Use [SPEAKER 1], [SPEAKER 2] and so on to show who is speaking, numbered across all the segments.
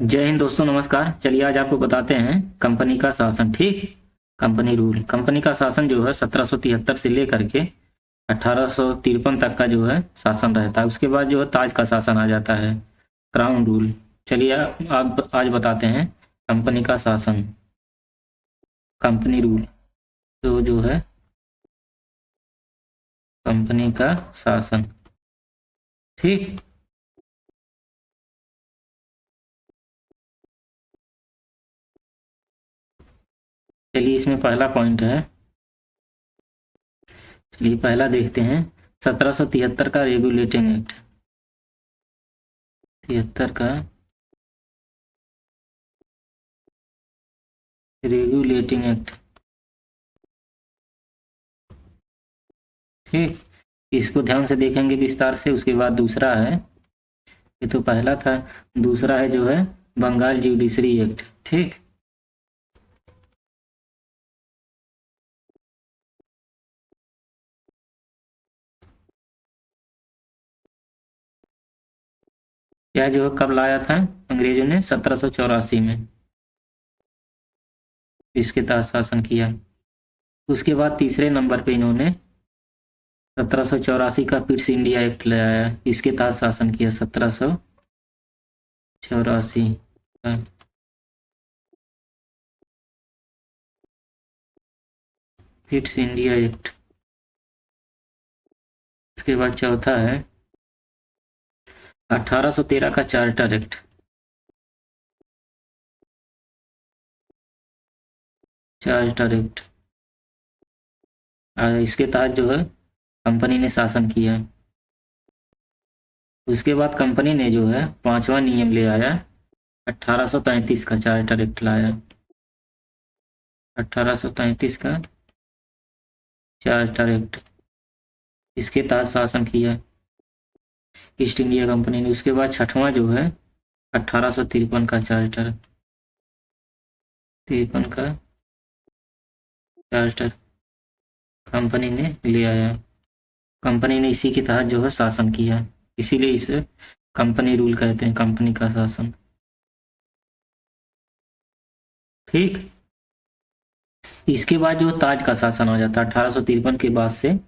[SPEAKER 1] जय हिंद दोस्तों, नमस्कार। चलिए आज आपको बताते हैं कंपनी का शासन। ठीक, कंपनी रूल। कंपनी का शासन जो है 1773 से लेकर के 1853 तक का जो है शासन रहता है। उसके बाद जो है ताज का शासन आ जाता है, क्राउन रूल। चलिए आप आज बताते हैं कंपनी का शासन, कंपनी रूल। तो जो है कंपनी का शासन। ठीक, चलिए इसमें पहला पॉइंट है। चलिए पहला देखते हैं, 1773 का रेगुलेटिंग एक्ट। 73 का रेगुलेटिंग एक्ट। ठीक, इसको ध्यान से देखेंगे विस्तार से। उसके बाद दूसरा है, ये तो पहला था, दूसरा है जो है बंगाल जुडिशरी एक्ट। ठीक, यह जो है कब लाया था अंग्रेजों ने? 1784 में इसके तहत शासन किया। उसके बाद तीसरे नंबर पे इन्होंने 1784 का पिट्स इंडिया एक्ट लाया, इसके तहत शासन किया। 1784 का पिट्स इंडिया एक्ट। उसके बाद चौथा है 1813 का चार्टर एक्ट। चार्टर एक्ट, इसके तहत जो है कंपनी ने शासन किया। उसके बाद कंपनी ने जो है पांचवा नियम ले आया, 1833 का चार्टर एक्ट लाया। 1833 का चार्टर एक्ट, इसके तहत शासन किया ईस्ट इंडिया कंपनी ने। उसके बाद छठवां जो है 1853 का चार्टर, 53 का चार्टर कंपनी ने ले आया। कंपनी ने इसी के तहत जो है शासन किया, इसीलिए इसे कंपनी रूल कहते हैं, कंपनी का शासन। ठीक, इसके बाद जो ताज का शासन आ जाता है 1853 के बाद से।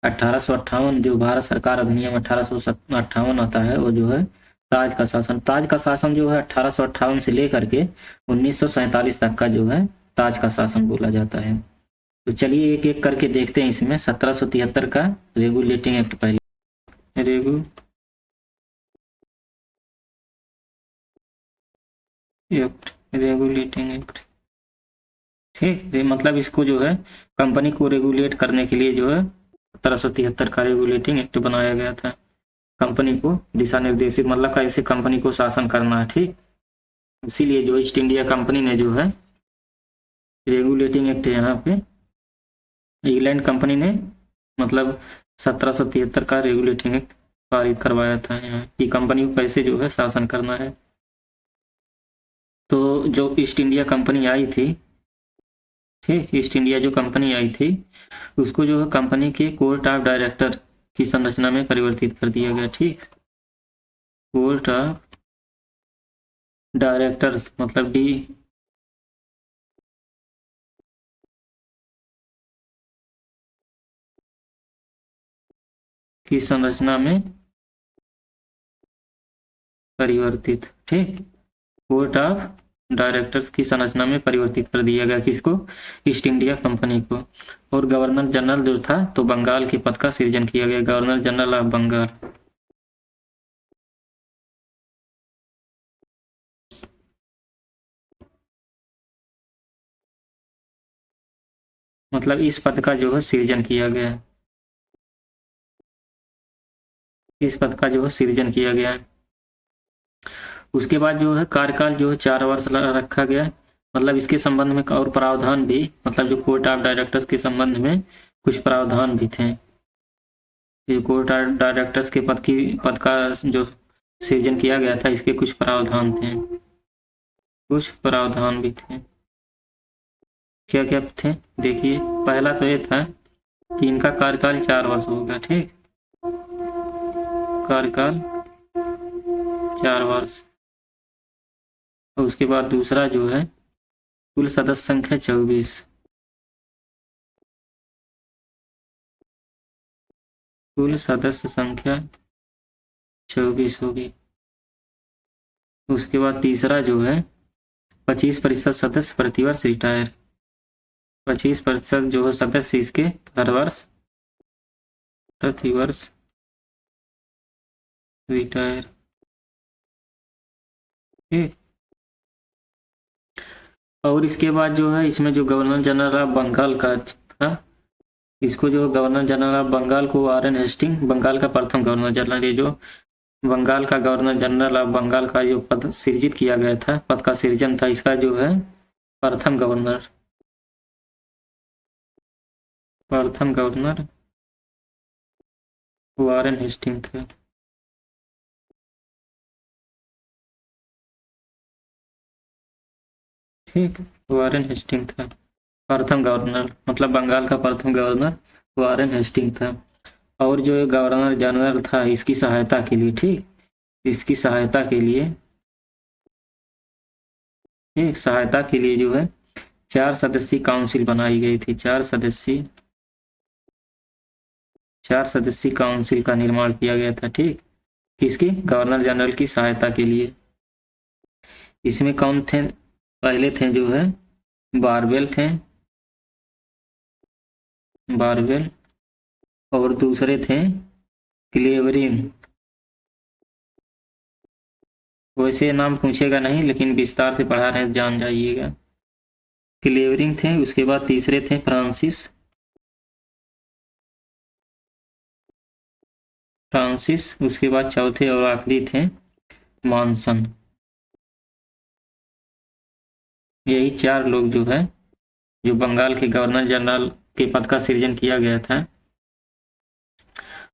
[SPEAKER 1] 1858 जो भारत सरकार अधिनियम 1858 आता है, वो जो है ताज का शासन। ताज का शासन जो है 1858 से लेकर के 1947 तक का जो है ताज का शासन बोला जाता है। तो चलिए एक एक करके देखते हैं। इसमें 1773 का रेगुलेटिंग एक्ट, पहले रेगुलेटिंग एक्ट। ठीक, ये मतलब इसको जो है कंपनी को रेगुलेट करने के लिए जो है 1773 का रेगुलेटिंग एक्ट बनाया गया था। कंपनी को दिशा निर्देशित, मतलब कैसे कंपनी को शासन करना है। ठीक, इसीलिए जो ईस्ट इंडिया कंपनी ने जो है रेगुलेटिंग एक्ट यहाँ पे, इंग्लैंड कंपनी ने मतलब 1773 का रेगुलेटिंग एक्ट पारित करवाया था यहाँ कि कंपनी को कैसे जो है शासन करना है। तो जो ईस्ट इंडिया कंपनी आई थी, ठीक, ईस्ट इंडिया जो कंपनी आई थी, उसको जो है कंपनी के कोर्ट ऑफ डायरेक्टर की संरचना में परिवर्तित कर दिया गया। ठीक, कोर्ट ऑफ डायरेक्टर्स मतलब डी की संरचना में परिवर्तित। ठीक, कोर्ट ऑफ डायरेक्टर्स की संरचना में परिवर्तित कर दिया गया, किसको? ईस्ट इंडिया कंपनी को। और गवर्नर जनरल जो था तो बंगाल के पद का सृजन किया गया, गवर्नर जनरल ऑफ बंगाल। मतलब इस पद का जो है सृजन किया गया, इस पद का जो है सृजन किया गया। उसके बाद जो है कार्यकाल जो है 4 वर्ष रखा गया। मतलब इसके संबंध में और प्रावधान भी, मतलब जो कोर्ट ऑफ डायरेक्टर्स के संबंध में कुछ प्रावधान भी थे। जो कोर्ट ऑफ डायरेक्टर्स के पद का जो सृजन किया गया था, इसके कुछ प्रावधान थे, कुछ प्रावधान भी थे। क्या क्या थे देखिए। पहला तो ये था कि इनका कार्यकाल 4 वर्ष होगा। ठीक, कार्यकाल 4 वर्ष। और उसके बाद दूसरा जो है कुल सदस्य संख्या 24, कुल सदस्य संख्या 24 होगी। उसके बाद तीसरा जो है 25% सदस्य प्रतिवर्ष रिटायर, 25% जो है सदस्य इसके हर वर्ष प्रतिवर्ष रिटायर। ठीक, और इसके बाद जो है इसमें जो गवर्नर जनरल ऑफ बंगाल का था, इसको जो गवर्नर जनरल ऑफ बंगाल को वारेन हेस्टिंग, बंगाल का प्रथम गवर्नर जनरल, ये जो बंगाल का गवर्नर जनरल ऑफ बंगाल का जो पद सृजित किया गया था, पद का सृजन था, इसका जो है प्रथम गवर्नर वारेन हेस्टिंग थे। ठीक, वारेन हेस्टिंग था प्रथम गवर्नर, मतलब बंगाल का प्रथम गवर्नर वारेन हेस्टिंग था। और जो गवर्नर जनरल था इसकी सहायता के लिए, ठीक, इसकी सहायता के लिए, ठीक, सहायता के लिए जो है 4 सदस्यीय काउंसिल बनाई गई थी, 4 सदस्यीय काउंसिल का निर्माण किया गया था। ठीक, किसकी? गवर्नर जनरल की सहायता के लिए। इसमें कौन थे? पहले थे जो है बारवेल थे, बारवेल, और दूसरे थे क्लेवरिंग। वैसे नाम पूछेगा नहीं, लेकिन विस्तार से पढ़ा रहे जान जाइएगा। क्लेवरिंग थे, उसके बाद तीसरे थे फ्रांसिस, उसके बाद चौथे और आखिरी थे मॉनसन। यही 4 लोग जो है, जो बंगाल के गवर्नर जनरल के पद का सृजन किया गया था।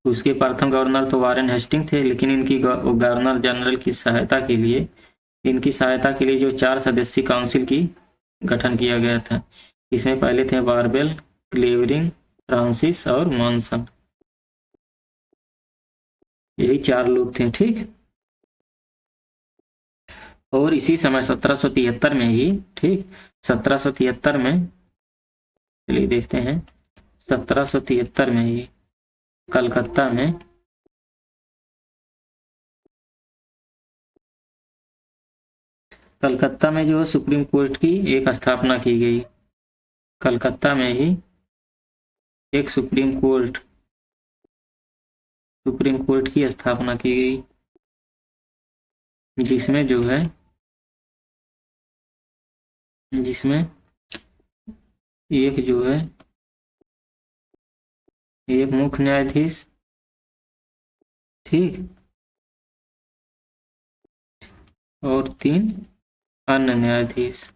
[SPEAKER 1] उसके प्रथम गवर्नर तो वारेन हेस्टिंग थे, लेकिन इनकी गवर्नर जनरल की सहायता के लिए, जो 4 सदस्यीय काउंसिल की गठन किया गया था। इसमें पहले थे बारबेल, क्लेवरिंग, फ्रांसिस और मॉनसन। यही 4 लोग थे। ठीक, और इसी समय 1773 में ही, ठीक, 1773 में, चलिए देखते हैं, 1773 में ही कलकत्ता में जो है सुप्रीम कोर्ट की एक स्थापना की गई। कलकत्ता में ही एक सुप्रीम कोर्ट की स्थापना की गई, जिसमें एक जो है एक मुख्य न्यायाधीश, ठीक, और 3 अन्य न्यायाधीश,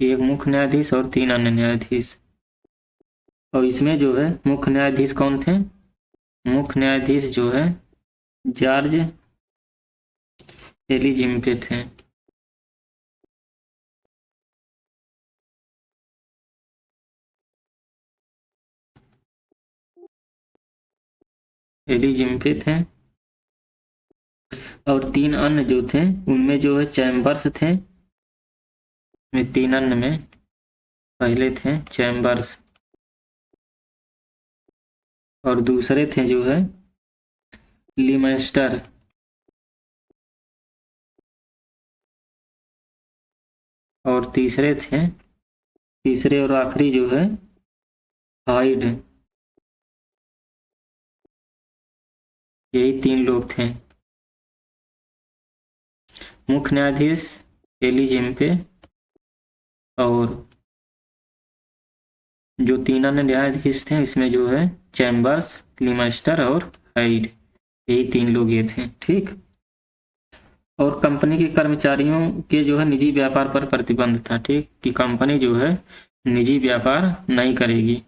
[SPEAKER 1] एक मुख्य न्यायाधीश और 3 अन्य न्यायाधीश। और इसमें जो है मुख्य न्यायाधीश कौन थे? मुख्य न्यायाधीश जो है जॉर्ज एलिजिम्पे थे। एलिजिम्पे थे, और 3 अन्य जो थे उनमें जो है चैम्बर्स थे। 3 अन्य में पहले थे चैम्बर्स, और दूसरे थे जो है लिमेस्टर, और तीसरे और आखिरी जो है हाइड। यही 3 लोग थे, मुख्य न्यायाधीश एलिजिम्पे, और जो 3 अन्य न्यायाधीश थे इसमें जो है चैम्बर्स, लिमेस्टर और हाइड। यही 3 लोग ये थे। ठीक, और कंपनी के कर्मचारियों के जो है निजी व्यापार पर प्रतिबंध था। ठीक, कि कंपनी जो है निजी व्यापार नहीं करेगी,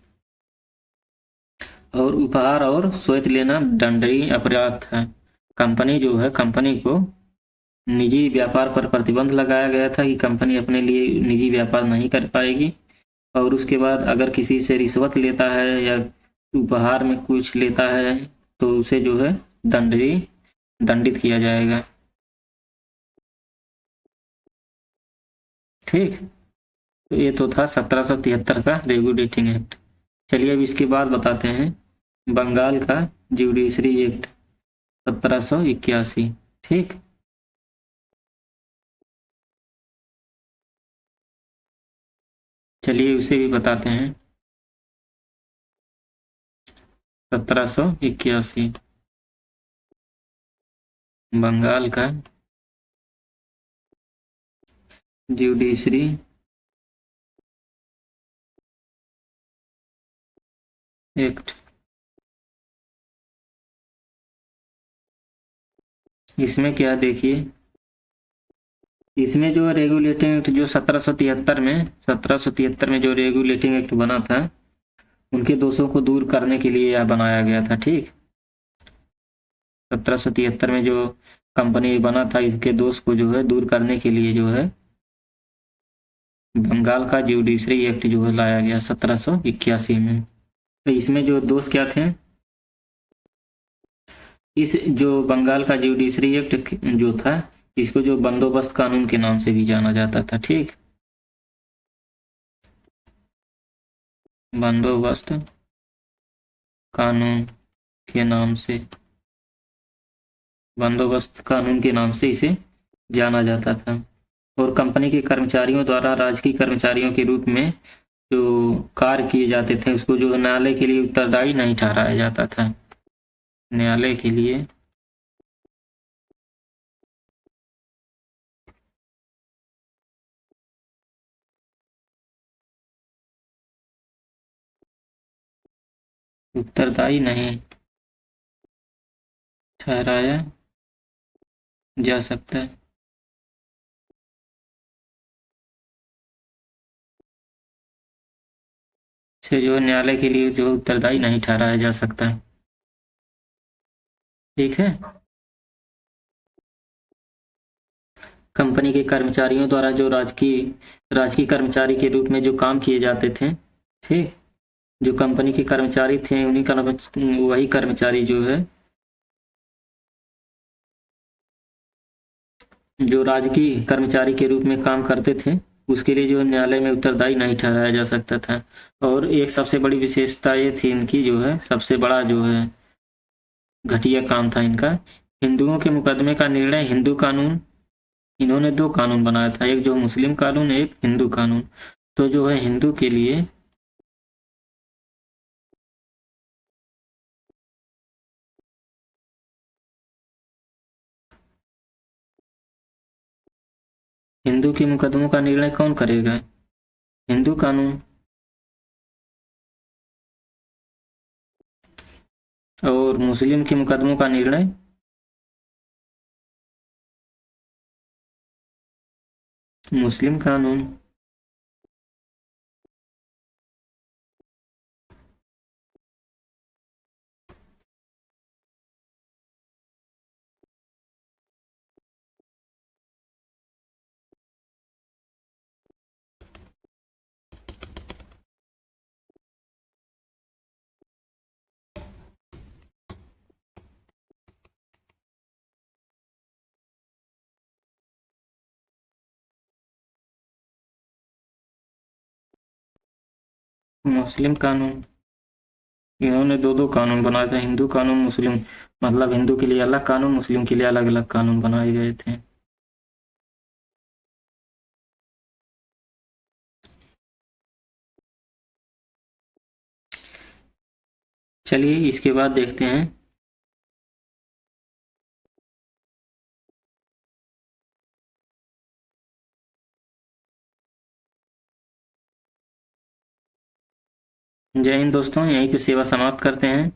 [SPEAKER 1] और उपहार और श्वेत लेना दंडनीय अपराध था। कंपनी को निजी व्यापार पर प्रतिबंध लगाया गया था कि कंपनी अपने लिए निजी व्यापार नहीं कर पाएगी। और उसके बाद अगर किसी से रिश्वत लेता है या उपहार में कुछ लेता है तो उसे जो है दंडित किया जाएगा। ठीक। तो ये तो था 1773 का रेगुलेटिंग एक्ट। चलिए अब इसके बाद बताते हैं बंगाल का जुडिशरी एक्ट 1781। ठीक। चलिए उसे भी बताते हैं। 1781 बंगाल का जुडिशरी एक्ट। इसमें क्या देखिए, इसमें जो रेगुलेटिंग एक्ट जो 1773 में जो रेगुलेटिंग एक्ट बना था, उनके दोषों को दूर करने के लिए यह बनाया गया था। ठीक। 1773 में जो कंपनी बना था, इसके दोष को जो है दूर करने के लिए जो है बंगाल का जुडिशरी एक्ट जो है लाया गया 1781 में। तो इसमें जो दोष क्या थे, इस जो बंगाल का जुडिशरी एक्ट जो था, इसको जो बंदोबस्त कानून के नाम से भी जाना जाता था। ठीक। बंदोबस्त कानून के नाम से, बंदोबस्त कानून के नाम से इसे जाना जाता था। और कंपनी के कर्मचारियों द्वारा राजकीय कर्मचारियों के रूप में जो कार्य किए जाते थे, उसको जो न्यायालय के लिए उत्तरदायी नहीं ठहराया जाता था। न्यायालय के लिए उत्तरदायी नहीं ठहराया जा सकता है। से जो न्यायालय के लिए जो उत्तरदायी नहीं ठहराया जा सकता है। ठीक है। कंपनी के कर्मचारियों द्वारा जो राजकीय राजकीय कर्मचारी के रूप में जो काम किए जाते थे, ठीक, जो कंपनी के कर्मचारी थे, उन्हीं का वही कर्मचारी जो है, जो राजकीय कर्मचारी के रूप में काम करते थे, उसके लिए जो न्यायालय में उत्तरदायी नहीं ठहराया जा सकता था। और एक सबसे बड़ी विशेषता ये थी इनकी, जो है सबसे बड़ा जो है घटिया काम था इनका, हिंदुओं के मुकदमे का निर्णय हिंदू कानून, इन्होंने दो कानून बनाया था, एक जो मुस्लिम कानून, एक हिंदू कानून। तो जो है हिंदू के लिए हिंदू के मुकदमों का निर्णय कौन करेगा, हिंदू कानून। और मुस्लिम के मुकदमों का निर्णय मुस्लिम कानून। मुस्लिम कानून, इन्होंने दो दो कानून बनाए थे, हिंदू कानून, मुस्लिम, मतलब हिंदू के लिए अलग कानून, मुस्लिम के लिए अलग अलग कानून बनाए गए थे। चलिए इसके बाद देखते हैं जय हिंद दोस्तों, यहीं पे सेवा समाप्त करते हैं।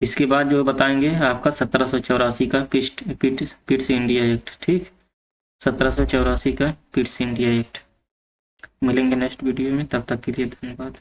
[SPEAKER 1] इसके बाद जो बताएंगे आपका 1784 का पिट्स इंडिया एक्ट। ठीक, 1784 का पिट्स इंडिया एक्ट। मिलेंगे नेक्स्ट वीडियो में, तब तक के लिए धन्यवाद।